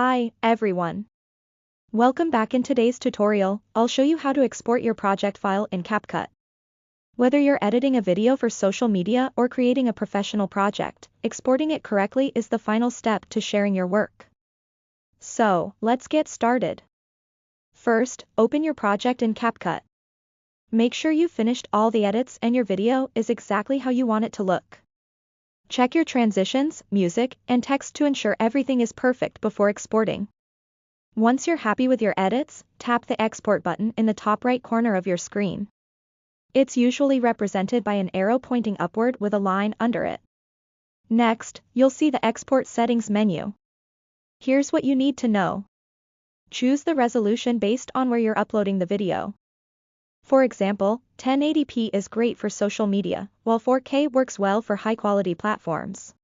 Hi, everyone. Welcome back. In today's tutorial, I'll show you how to export your project file in CapCut. Whether you're editing a video for social media or creating a professional project, exporting it correctly is the final step to sharing your work. So, let's get started. First, open your project in CapCut. Make sure you've finished all the edits and your video is exactly how you want it to look. Check your transitions, music, and text to ensure everything is perfect before exporting. Once you're happy with your edits, tap the Export button in the top right corner of your screen. It's usually represented by an arrow pointing upward with a line under it. Next, you'll see the Export Settings menu. Here's what you need to know. Choose the resolution based on where you're uploading the video. For example, 1080p is great for social media, while 4K works well for high-quality platforms.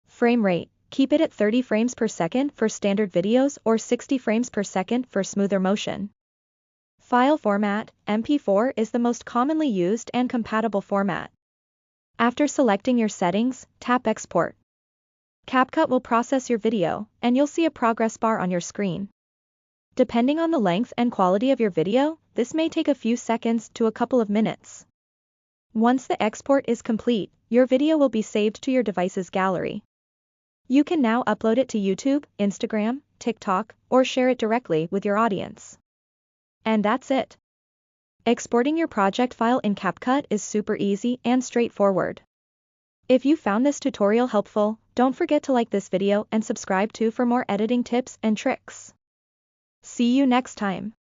Frame rate, keep it at 30 frames per second for standard videos or 60 frames per second for smoother motion. File format, MP4 is the most commonly used and compatible format. After selecting your settings, tap Export. CapCut will process your video, and you'll see a progress bar on your screen. Depending on the length and quality of your video, this may take a few seconds to a couple of minutes. Once the export is complete, your video will be saved to your device's gallery. You can now upload it to YouTube, Instagram, TikTok, or share it directly with your audience. And that's it. Exporting your project file in CapCut is super easy and straightforward. If you found this tutorial helpful, don't forget to like this video and subscribe too for more editing tips and tricks. See you next time.